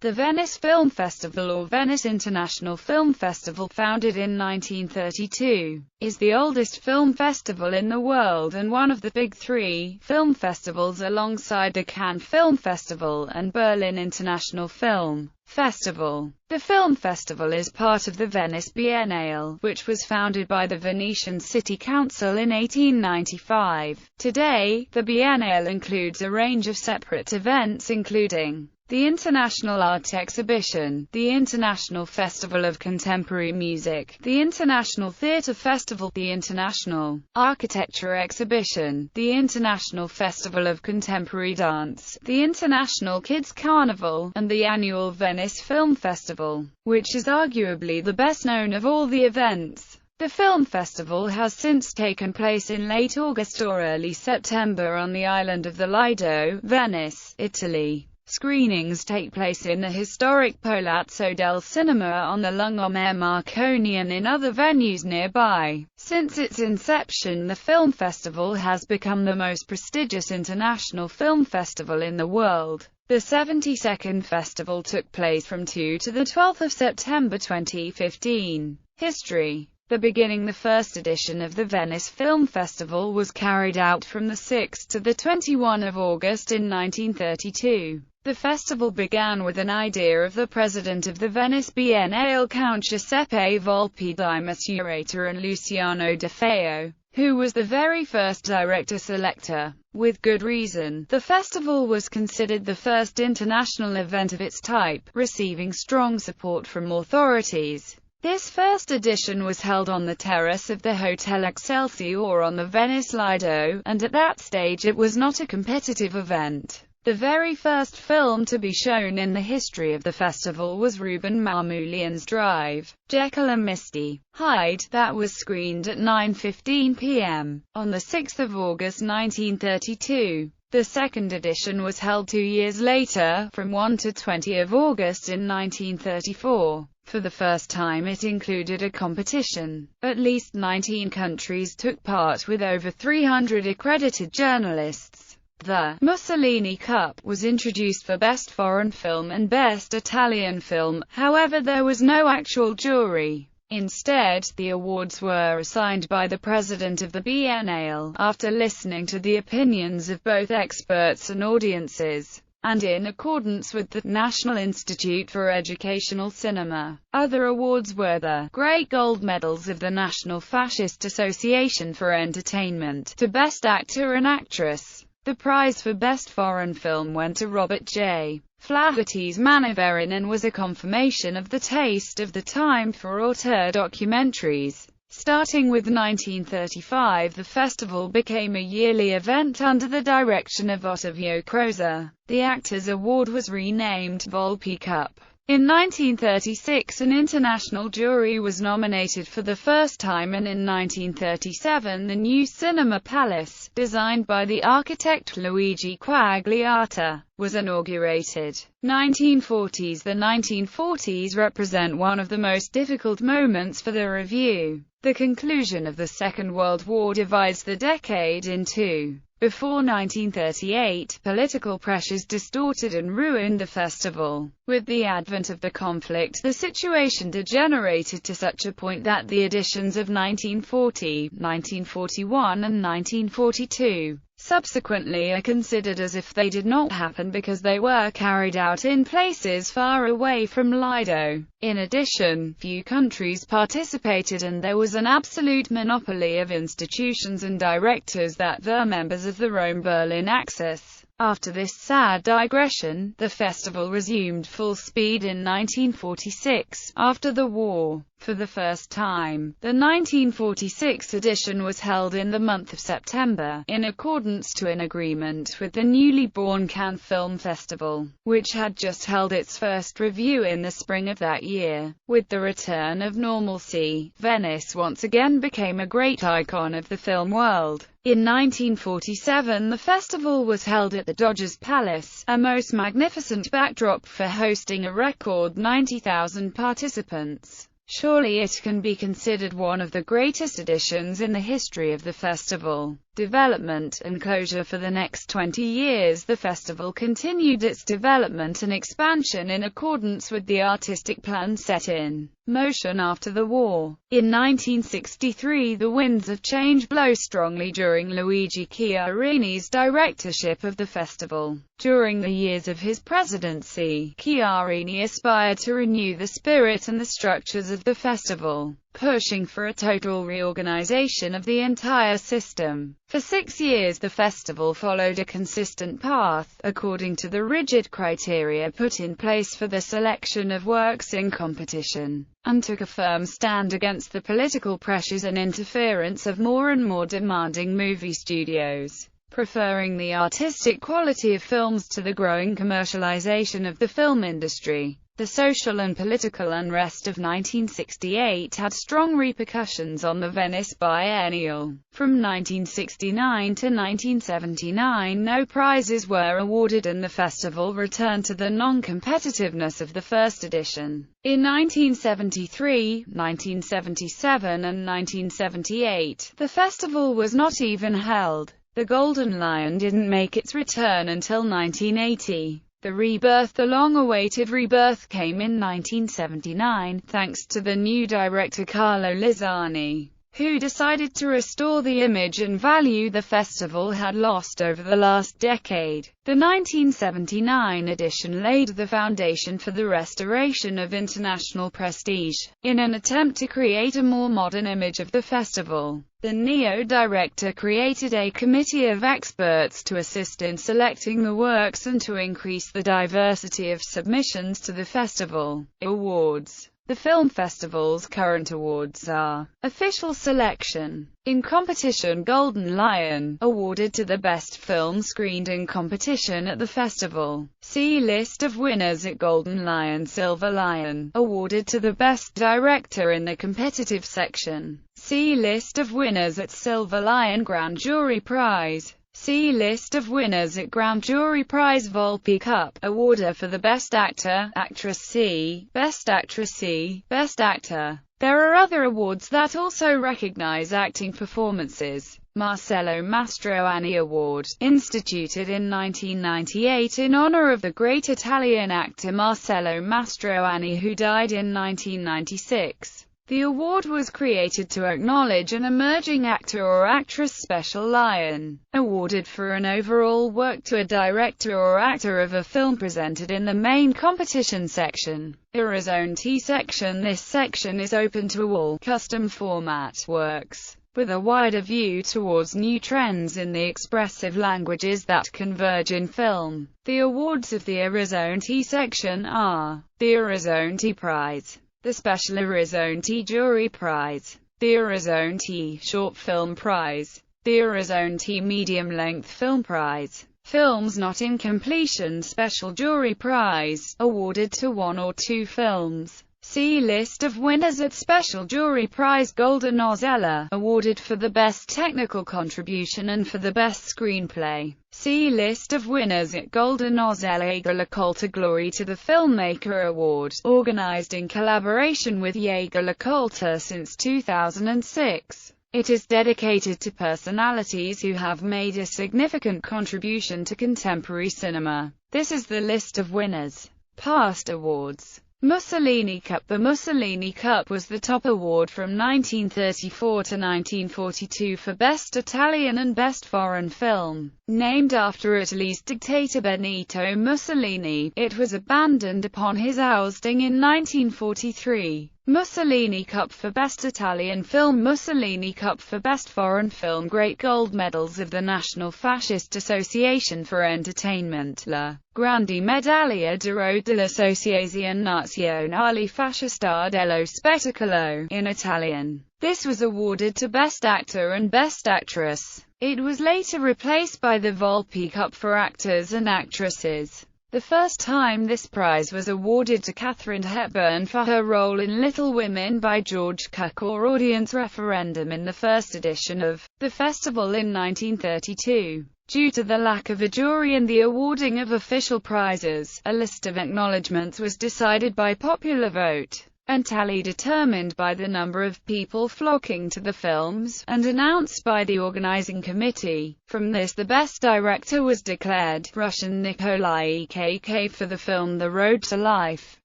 The Venice Film Festival, or Venice International Film Festival, founded in 1932, is the oldest film festival in the world and one of the big three film festivals alongside the Cannes Film Festival and Berlin International Film Festival. The film festival is part of the Venice Biennale, which was founded by the Venetian City Council in 1895. Today, the Biennale includes a range of separate events including the International Art Exhibition, the International Festival of Contemporary Music, the International Theatre Festival, the International Architecture Exhibition, the International Festival of Contemporary Dance, the International Kids Carnival, and the annual Venice Film Festival, which is arguably the best known of all the events. The film festival has since taken place in late August or early September on the island of the Lido, Venice, Italy. Screenings take place in the historic Palazzo del Cinema on the Lungomare Marconi and in other venues nearby. Since its inception, the film festival has become the most prestigious international film festival in the world. The 72nd festival took place from 2 to 12 September 2015. History. The first edition of the Venice Film Festival was carried out from the 6th to the 21 of August in 1932. The festival began with an idea of the president of the Venice Biennale, Count Giuseppe Volpi di Misurata, and Luciano De Feo, who was the very first director-selector. With good reason, the festival was considered the first international event of its type, receiving strong support from authorities. This first edition was held on the terrace of the Hotel Excelsior on the Venice Lido, and at that stage it was not a competitive event. The very first film to be shown in the history of the festival was Ruben Mamoulian's Drive, Jekyll and Misty Hyde, that was screened at 9:15 p.m. on the 6th of August 1932. The second edition was held 2 years later, from 1 to 20 of August in 1934. For the first time it included a competition. At least 19 countries took part with over 300 accredited journalists. The Mussolini Cup was introduced for Best Foreign Film and Best Italian Film, however there was no actual jury. Instead, the awards were assigned by the president of the Biennale, after listening to the opinions of both experts and audiences, and in accordance with the National Institute for Educational Cinema. Other awards were the Great Gold Medals of the National Fascist Association for Entertainment, to Best Actor and Actress. The prize for Best Foreign Film went to Robert J. Flaherty's Manovarin and was a confirmation of the taste of the time for auteur documentaries. Starting with 1935, the festival became a yearly event under the direction of Ottavio Croza. The Actors' Award was renamed Volpi Cup. In 1936 an international jury was nominated for the first time, and in 1937 the new Cinema Palace, designed by the architect Luigi Quagliata, was inaugurated. 1940s. The 1940s represent one of the most difficult moments for the review. The conclusion of the Second World War divides the decade in two. Before 1938, political pressures distorted and ruined the festival. With the advent of the conflict, the situation degenerated to such a point that the editions of 1940, 1941 and 1942 subsequently are considered as if they did not happen because they were carried out in places far away from Lido. In addition, few countries participated and there was an absolute monopoly of institutions and directors that were members of the Rome-Berlin axis. After this sad digression, the festival resumed full speed in 1946, after the war. For the first time, the 1946 edition was held in the month of September, in accordance to an agreement with the newly born Cannes Film Festival, which had just held its first review in the spring of that year. With the return of normalcy, Venice once again became a great icon of the film world. In 1947 the festival was held at the Dodgers Palace, a most magnificent backdrop for hosting a record 90,000 participants. Surely it can be considered one of the greatest editions in the history of the festival. development, and closure. For the next 20 years, the festival continued its development and expansion in accordance with the artistic plan set in motion after the war. In 1963, the winds of change blow strongly during Luigi Chiarini's directorship of the festival. During the years of his presidency, Chiarini aspired to renew the spirit and the structures of the festival, pushing for a total reorganization of the entire system. For 6 years the festival followed a consistent path, according to the rigid criteria put in place for the selection of works in competition, and took a firm stand against the political pressures and interference of more and more demanding movie studios, preferring the artistic quality of films to the growing commercialization of the film industry. The social and political unrest of 1968 had strong repercussions on the Venice Biennial. From 1969 to 1979, no prizes were awarded and the festival returned to the non-competitiveness of the first edition. In 1973, 1977 and 1978, the festival was not even held. The Golden Lion didn't make its return until 1980. The long-awaited rebirth came in 1979, thanks to the new director Carlo Lizzani, who decided to restore the image and value the festival had lost over the last decade. The 1979 edition laid the foundation for the restoration of international prestige, in an attempt to create a more modern image of the festival. The neo-director created a committee of experts to assist in selecting the works and to increase the diversity of submissions to the festival. Awards. The film festival's current awards are: official selection. In competition, Golden Lion, awarded to the best film screened in competition at the festival. See list of winners at Golden Lion. Silver Lion, awarded to the best director in the competitive section. See list of winners at Silver Lion. Grand Jury Prize. See list of winners at Grand Jury Prize. Volpi Cup, award for the Best Actor, Actress. C. Best Actress. C. Best Actor. There are other awards that also recognize acting performances. Marcello Mastroianni Award, instituted in 1998 in honor of the great Italian actor Marcello Mastroianni, who died in 1996. The award was created to acknowledge an emerging actor or actress. Special Lion, awarded for an overall work to a director or actor of a film presented in the main competition section. Orizzonti section. This section is open to all custom format works, with a wider view towards new trends in the expressive languages that converge in film. The awards of the Orizzonti section are: the Orizzonti Prize, the Special Orizzonti Jury Prize, the Orizzonti Short Film Prize, the Orizzonti Medium Length Film Prize. Films not in completion. Special Jury Prize, awarded to 1 or 2 films. See list of winners at Special Jury Prize. Golden Ozella, awarded for the best technical contribution and for the best screenplay. See list of winners at Golden Ozella. Jaeger LaColta Glory to the Filmmaker Award, organized in collaboration with Jaeger LaColta since 2006. It is dedicated to personalities who have made a significant contribution to contemporary cinema. This is the list of winners. Past awards. Mussolini Cup. The Mussolini Cup was the top award from 1934 to 1942 for Best Italian and Best Foreign Film. Named after Italy's dictator Benito Mussolini, it was abandoned upon his ousting in 1943. Mussolini Cup for Best Italian Film. Mussolini Cup for Best Foreign Film. Great Gold Medals of the National Fascist Association for Entertainment. La Grande Medaglia d'Oro dell'Associazione Nazionale Fascista dello Spettacolo, in Italian. This was awarded to Best Actor and Best Actress. It was later replaced by the Volpi Cup for actors and actresses. The first time this prize was awarded to Katharine Hepburn for her role in Little Women by George Cukor. Audience referendum. In the first edition of the festival in 1932, due to the lack of a jury and the awarding of official prizes, a list of acknowledgements was decided by popular vote. and tally determined by the number of people flocking to the films, and announced by the organizing committee. From this, the best director was declared Russian Nikolai Ekk for the film The Road to Life,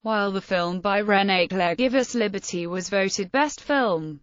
while the film by René Clair, Give Us Liberty, was voted best film.